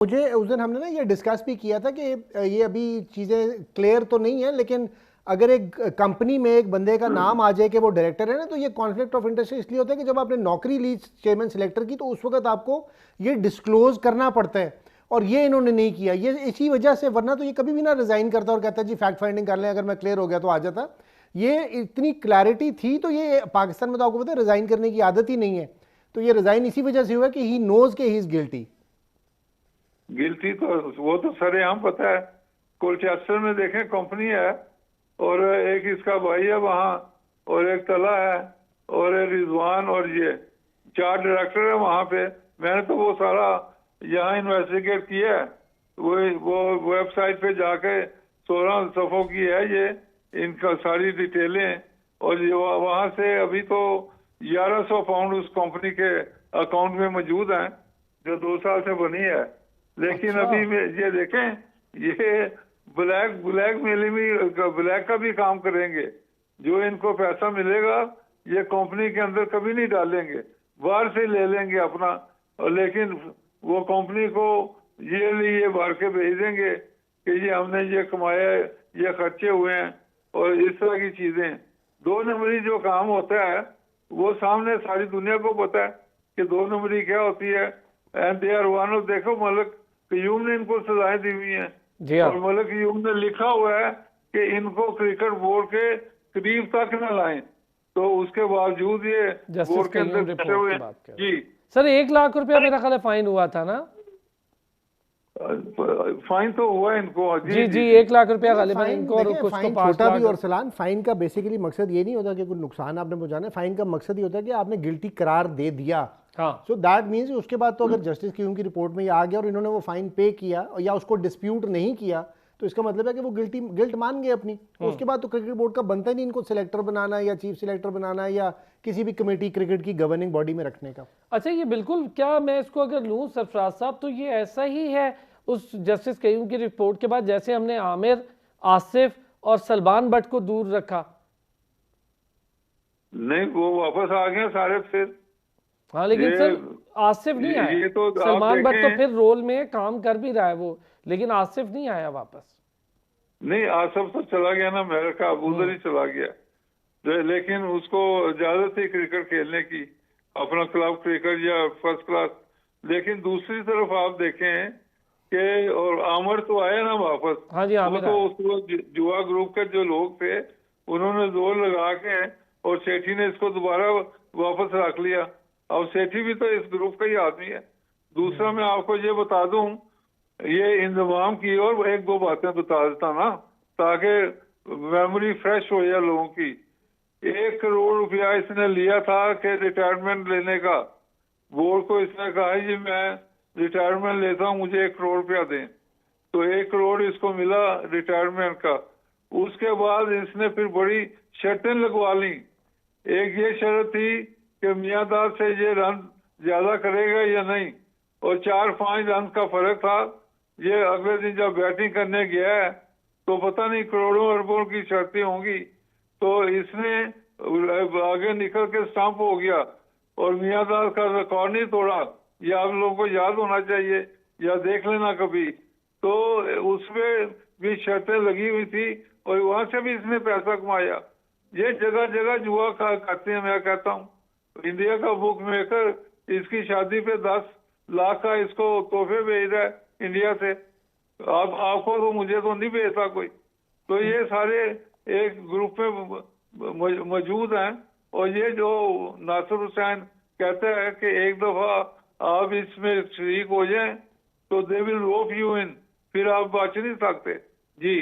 मुझे उस दिन हमने ना ये डिस्कस भी किया था कि ये अभी चीज़ें क्लियर तो नहीं है, लेकिन अगर एक कंपनी में एक बंदे का नाम आ जाए कि वो डायरेक्टर है ना, तो ये कॉन्फ्लिक्ट ऑफ इंटरेस्ट इसलिए होता है कि जब आपने नौकरी ली चेयरमैन सिलेक्टर की, तो उस वक्त आपको ये डिस्क्लोज करना पड़ता है, और ये इन्होंने नहीं किया। ये इसी वजह से, वरना तो ये कभी भी ना रिजाइन करता और कहता जी फैक्ट फाइंडिंग कर लें, अगर मैं क्लियर हो गया तो आ जाता। ये इतनी क्लैरिटी थी, तो ये पाकिस्तान में तो आपको पता है रिजाइन करने की आदत ही नहीं है, तो ये रिजाइन इसी वजह से हुआ कि ही नोज के ही इज गिल्टी। गिल्टी तो वो तो सरेआम पता है। कोलचेस्टर में देखें कंपनी है, और एक इसका भाई है वहाँ, और एक तला है, और एक रिजवान, और ये 4 डायरेक्टर है वहाँ पे। मैंने तो वो सारा यहाँ इन्वेस्टिगेट किया है। वो वेबसाइट पे जाके 16 सफ़ों की है ये, इनका सारी डिटेलें। और ये वहाँ से अभी तो 1100 पाउंड उस कंपनी के अकाउंट में मौजूद हैं, जो 2 साल से बनी है। लेकिन अच्छा। अभी ये देखें, ये ब्लैक मेलिंग भी, ब्लैक का भी काम करेंगे। जो इनको पैसा मिलेगा ये कंपनी के अंदर कभी नहीं डालेंगे, बाहर से ले लेंगे अपना। और लेकिन वो कंपनी को ये भर के भेज देंगे कि ये हमने ये कमाया, ये खर्चे हुए हैं, और इस तरह की चीजें। 2 नंबरी जो काम होता है वो सामने सारी दुनिया को पता है कि 2 नंबरी क्या होती है। And they are one of, देखो मलिक क़य्यूम ने इनको सजाएं दी हुई हैं, और मलिक क़य्यूम ने लिखा हुआ है कि इनको क्रिकेट बोर्ड के करीब तक न लाएं, तो उसके बावजूद ये बोर्ड के अंदर बैठे हुए हैं। जी सर, 1 लाख रुपया मेरा ख्याल है फाइन हुआ था ना? फाइन तो हुआ इनको। जी 1 लाख रुपया गालिबन इनको, और कुछ तो 5 लाख। और सलान, फाइन का बेसिकली मकसद ये नहीं होता कि कोई नुकसान आपने पहुंचाना है। फाइन का मकसद ये होता है कि आपने गिल्टी करार दे दिया। हाँ। सो दैट मीन्स उसके बाद तो अगर जस्टिस क़य्यूम की रिपोर्ट में ये आ गया और इन्होंने वो फाइन पे किया या उसको डिस्प्यूट नहीं किया, तो इसका मतलब है कि वो गिल्ट मान गए अपनी। तो उसके बाद तो क्रिकेट बोर्ड का बनता ही नहीं इनको सिलेक्टर बनाना या चीफ सिलेक्टर बनाना या किसी भी कमेटी क्रिकेट की गवर्निंग बॉडी में रखने का। अच्छा, ये बिल्कुल, क्या मैं इसको अगर लूँ सरफराज साहब, तो ये ऐसा ही है उस जस्टिस क़य्यूम की रिपोर्ट के बाद जैसे हमने आमिर, आसिफ और सलमान बट को दूर रखा? नहीं, वो वापस आ गए सारे फिर। हाँ, लेकिन सर आसिफ नहीं आया। तो सलमान बट तो फिर रोल में काम कर भी रहा है वो, लेकिन आसिफ नहीं आया वापस। नहीं, आसिफ तो चला गया ना, मेरे का उधर ही चला गया। लेकिन उसको इजाजत थी क्रिकेट खेलने की, अपना क्लब क्रिकेट या फर्स्ट क्लास। लेकिन दूसरी तरफ आप देखें कि और आमिर तो आया ना वापस। हाँ जी, आमिर तो उसको जुआ ग्रुप के जो लोग थे उन्होंने जोर लगा के, और सेठी ने इसको दोबारा वापस रख लिया। अब सेठी भी तो इस ग्रुप का ही आदमी है। दूसरा मैं आपको ये बता दूं, ये इंतजाम की और 1-2 बातें बता देता ना, ताकि मेमोरी फ्रेश हो जाए लोगों की। 1 करोड़ रुपया इसने लिया था कि रिटायरमेंट लेने का। बोर्ड को इसने कहा जी मैं रिटायरमेंट लेता हूँ, मुझे 1 करोड़ रुपया दें। तो 1 करोड़ इसको मिला रिटायरमेंट का। उसके बाद इसने फिर बड़ी शर्तें लगवा ली। एक ये शर्त थी कि मियांदाद से ये रन ज्यादा करेगा या नहीं, और 4-5 रन का फर्क था। ये अगले दिन जब बैटिंग करने गया है तो पता नहीं करोड़ों अरबों की शर्तें होंगी, तो इसने आगे निकल के स्टंप हो गया और मियांदाद का रिकॉर्ड नहीं तोड़ा। ये आप लोगों को याद होना चाहिए, या देख लेना कभी। तो उसमें भी शर्तें लगी हुई थी, और वहां से भी इसने पैसा कमाया। ये जगह जगह जुआ खाते हैं। मैं कहता हूँ इंडिया का बुक मेकर इसकी शादी पे 10 लाख का इसको तोहफे भेज रहा है इंडिया से। आपको तो, मुझे तो नहीं भेजता कोई। तो ये सारे एक ग्रुप में मौजूद हैं। और ये जो नासिर हुसैन कहते हैं कि एक दफा आप इसमें शरीक हो जाएं तो they will rope you in, फिर आप बच नहीं सकते। जी।